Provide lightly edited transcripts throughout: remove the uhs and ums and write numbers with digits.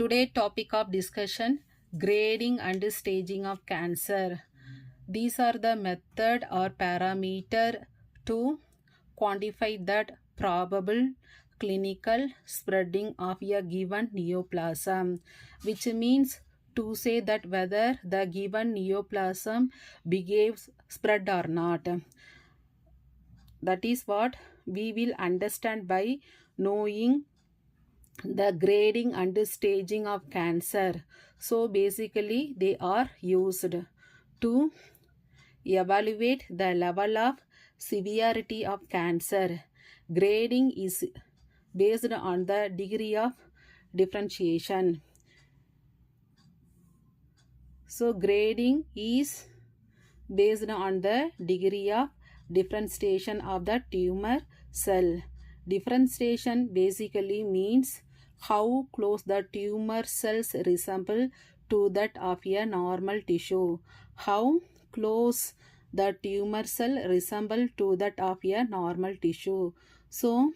Today topic of discussion, grading and staging of cancer. These are the method or parameter to quantify that probable clinical spreading of a given neoplasm, which means to say that whether the given neoplasm behaves spread or not. That is what we will understand by knowing the grading and staging of cancer. So basically they are used to evaluate the level of severity of cancer. Grading is based on the degree of differentiation. So grading is based on the degree of differentiation of the tumor cell. Differentiation basically means how close the tumor cells resemble to that of a normal tissue. How close the tumor cell resemble to that of a normal tissue. So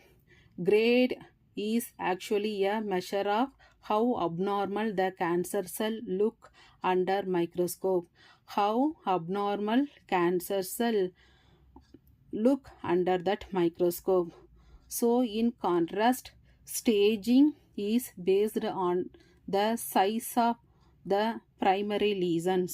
grade is actually a measure of how abnormal the cancer cell look under microscope. How abnormal cancer cell look under that microscope. So in contrast, staging is based on the size of the primary lesion,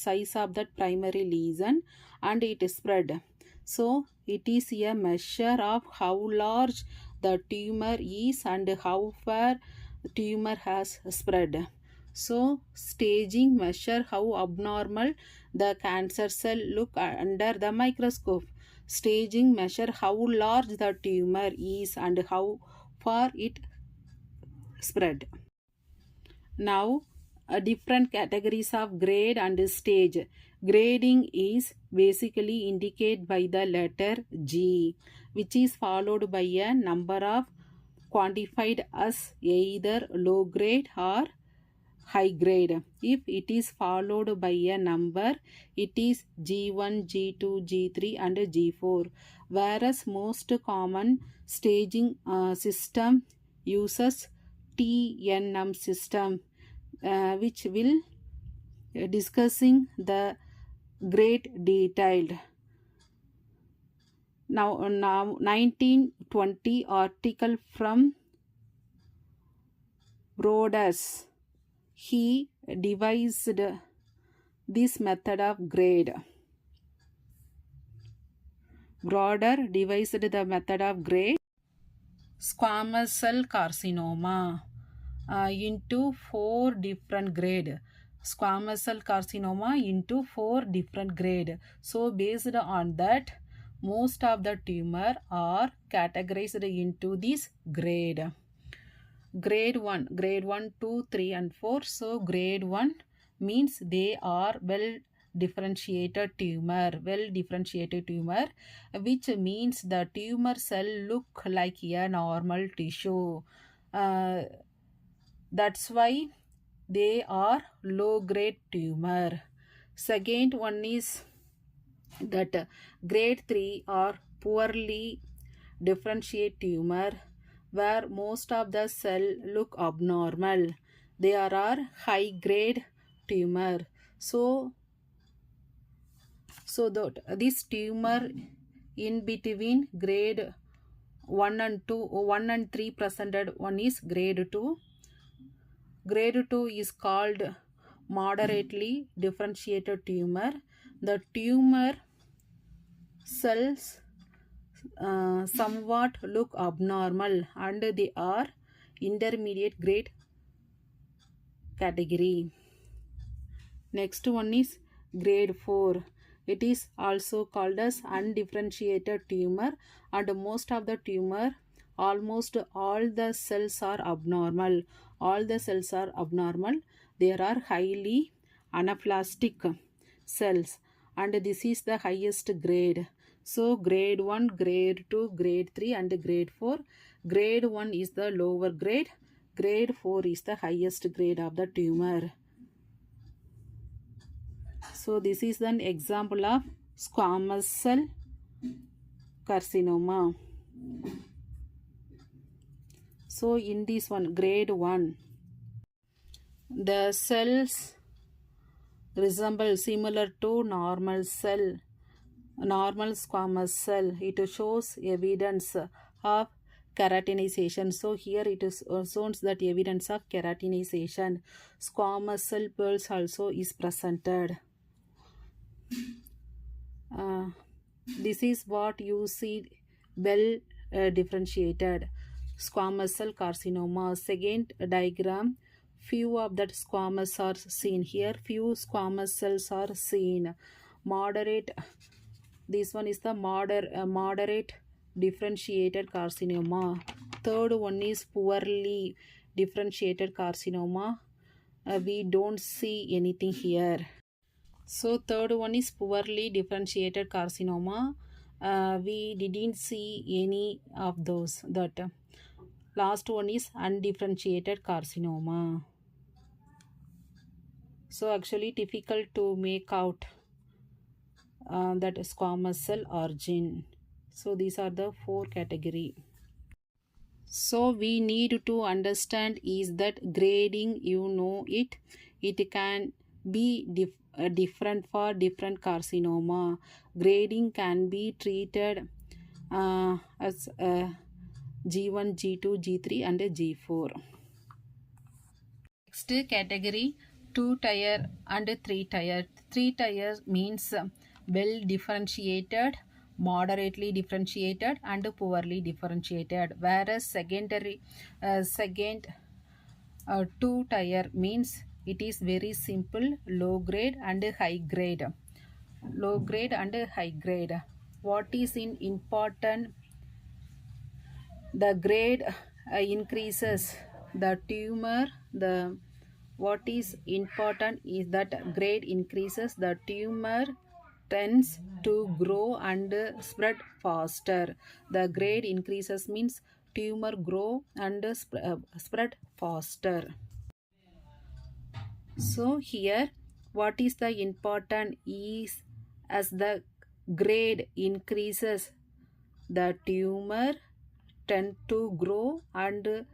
and it is spread. So it is a measure of how large the tumor is and how far tumor has spread. So staging measure how abnormal the cancer cell look under the microscope. Staging measure how large the tumor is and how far it spread. Now, different categories of grade and stage. Grading is basically indicated by the letter G, which is followed by a number of quantified as either low grade or high grade. If it is followed by a number, it is G1, G2, G3 and G4. Whereas most common staging system uses TNM system, which will discussing the grade detailed. Now 1920 article from Broders, he devised this method of grade. Broder devised the method of grade squamous cell carcinoma into 4 different grade. Squamous cell carcinoma into 4 different grade. So based on that, most of the tumor are categorized into this grade. Grade 1, 2, 3 and 4. So grade 1 means they are well differentiated tumor, which means the tumor cell look like a normal tissue. That's why they are low grade tumor. Second one is that grade 3 are poorly differentiated tumor, where most of the cell look abnormal. They are high grade tumor. So this tumor in between grade 1 and 3 presented one is grade 2. Grade 2 is called moderately differentiated tumor. The tumor cells somewhat look abnormal and they are intermediate grade category. Next one is grade 4. It is also called as undifferentiated tumor, and most of the tumor, almost all the cells are abnormal. There are highly anaplastic cells, and this is the highest grade. So grade 1, grade 2, grade 3 and grade 4. Grade 1 is the lower grade. Grade 4 is the highest grade of the tumor. So this is an example of squamous cell carcinoma. So in this one, grade 1. The cells resemble similar to normal squamous cell. It shows evidence of keratinization. So here it is shows that evidence of keratinization. Squamous cell pearls also is presented. This is what you see well differentiated squamous cell carcinoma. Second diagram, few of that squamous are seen here. Few squamous cells are seen. Moderate. This one is the moderate differentiated carcinoma. Third one is poorly differentiated carcinoma. We don't see anything here. So third one is poorly differentiated carcinoma. We didn't see any of those. That last one is undifferentiated carcinoma. So actually difficult to make out that squamous cell origin. So these are the four category. So we need to understand is that grading, you know it can be different for different carcinoma. Grading can be treated as G1, G2, G3 and G4. Next category, 2 tier and 3 tier. 3 tier means well differentiated, moderately differentiated and poorly differentiated, whereas second 2 tier means it is very simple, low grade and high grade. Low grade and high grade. What is important? The grade increases the tumor. The what is important is that grade increases the tumor tends to grow and spread faster. The grade increases means tumor grow and spread faster. So here what is the important is as the grade increases, the tumor tend to grow and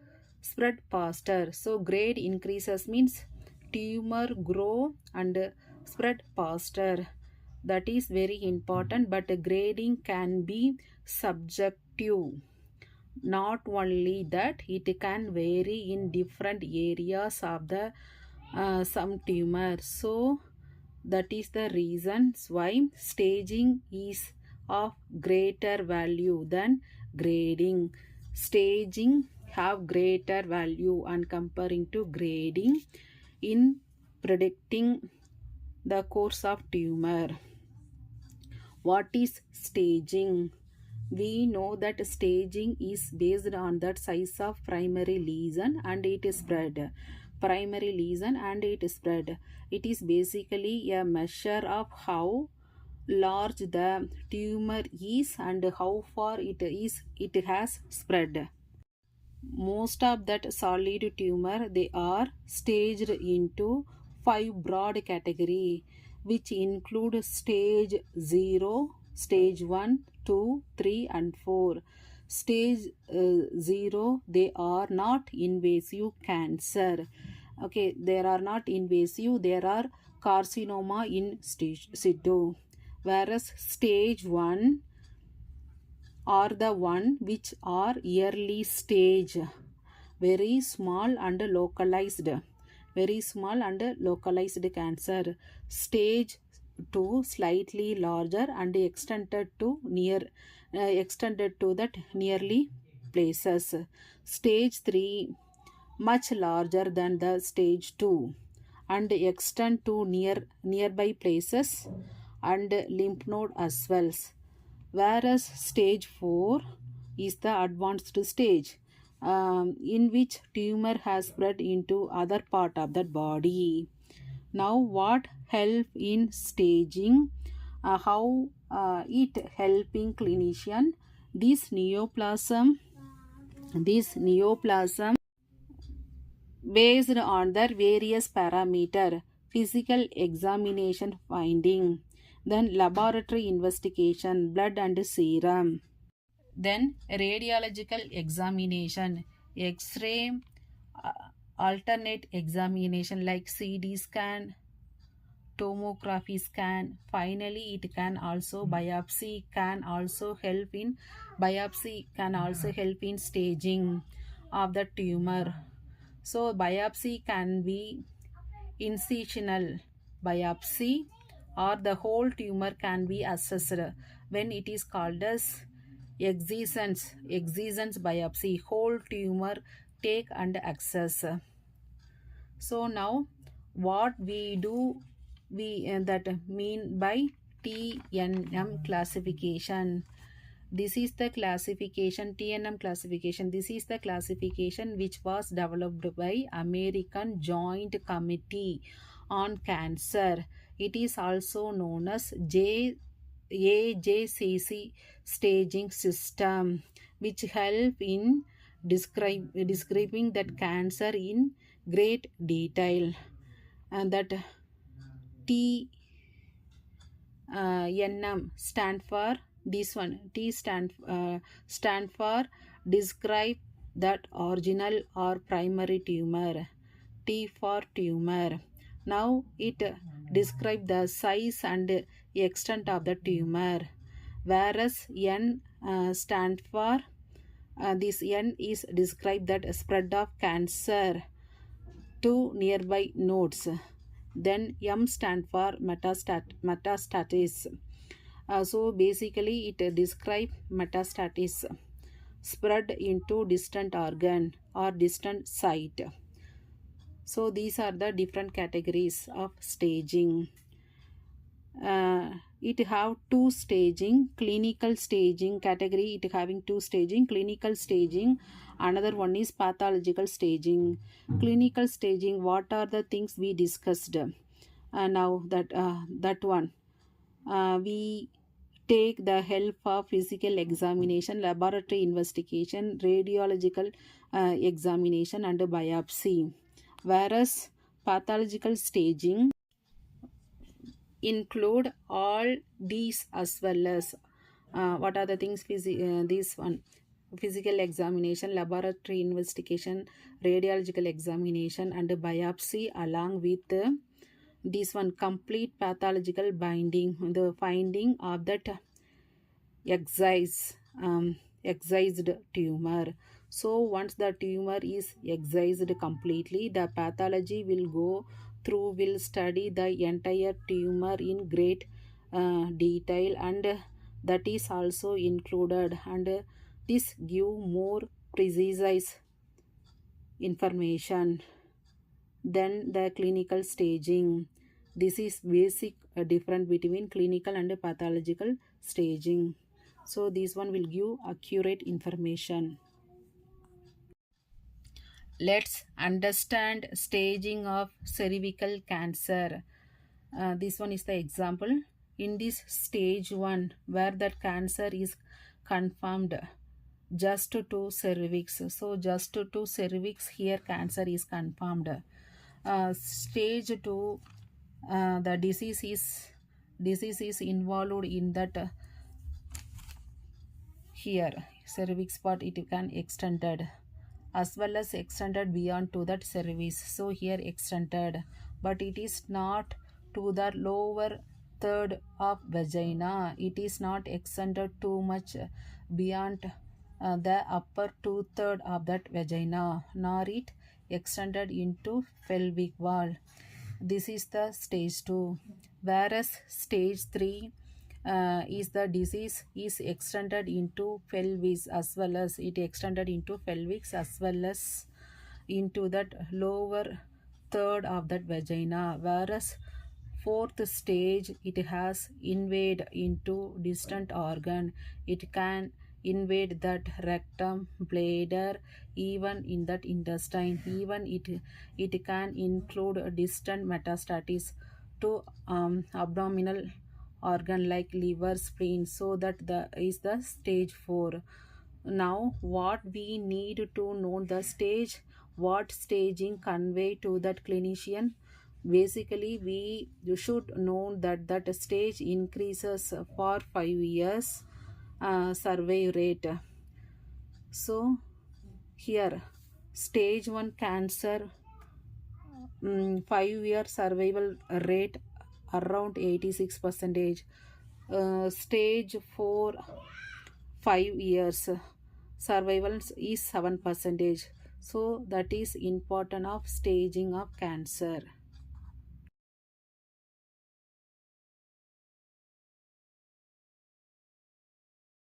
spread faster. So grade increases means tumor grow and spread faster. That is very important, but grading can be subjective. Not only that, it can vary in different areas of the some tumor. So that is the reasons why staging is of greater value than grading. Staging have greater value and comparing to grading in predicting the course of tumor. What is staging? We know that staging is based on the size of primary lesion and it is spread. Primary lesion and it is spread. It is basically a measure of how large the tumor is and how far it has spread. Most of that solid tumor, they are staged into 5 broad category, which include stage 0, stage 1, 2, 3 and 4. Stage 0, they are not invasive cancer. Okay, there are not invasive, there are carcinoma in situ. Whereas stage 1 are the one which are early stage, very small and localized, cancer. Stage 2 slightly larger and extended to that nearly places. Stage 3 much larger than the stage 2 and extend to nearby places and lymph node as well. Whereas stage 4 is the advanced stage in which tumor has spread into other part of the body. Now what help in staging? How it helping clinician? This neoplasm based on their various parameter, physical examination finding, then laboratory investigation, blood and serum, then radiological examination, x-ray, alternate examination like CD scan, tomography scan. Finally, it can also biopsy can also help in staging of the tumor. So biopsy can be incisional biopsy, or the whole tumor can be assessed when it is called as excisions biopsy. Whole tumor take and access. So now what we do, we that mean by TNM classification. This is the classification, TNM classification. This is the classification which was developed by American Joint Committee on Cancer. It is also known as AJCC staging system, which help in describing that cancer in great detail. And that NM stand for this one. Stand for describe that original or primary tumor. T for tumor. Now it describe the size and extent of the tumor. Whereas N stand for this N is describe that spread of cancer to nearby nodes. Then M stand for metastasis. So basically it describe metastasis spread into distant organ or distant site. So these are the different categories of staging. It have two staging, clinical staging category, it having two staging, clinical staging, another one is pathological staging. Clinical staging, what are the things we discussed? Now that one, we take the help of physical examination, laboratory investigation, radiological examination and biopsy. Whereas pathological staging include all these as well as what are the things? This one, physical examination, laboratory investigation, radiological examination and biopsy, along with this one, complete pathological binding, the finding of that excised tumor. So once the tumor is excised completely, the pathology will study the entire tumor in great detail, and that is also included, and this give more precise information than the clinical staging. This is basic difference between clinical and pathological staging. So this one will give accurate information. Let's understand staging of cervical cancer. This one is the example. In this stage 1, where that cancer is confirmed just to cervix. So just to cervix, here cancer is confirmed. Stage 2, the disease is involved in that here cervix part, it can extended as well as extended beyond to that cervix. So here extended, but it is not to the lower third of vagina. It is not extended too much beyond the upper 2/3 of that vagina, nor it extended into pelvic wall. This is the stage 2. Whereas stage 3 is the disease is extended into pelvis, as well as it extended into pelvis as well as into that lower third of that vagina. Whereas fourth stage, it has invade into distant organ. It can invade that rectum, bladder, even in that intestine. Even it can include a distant metastasis to abdominal organ like liver, spleen. So that is the stage 4. Now what we need to know the stage, what staging convey to that clinician. Basically you should know that stage increases for 5 years survey rate. So here stage 1 cancer 5-year survival rate around 86 percentage. Stage 4, 5 years survival is 7 percentage. So that is important of staging of cancer.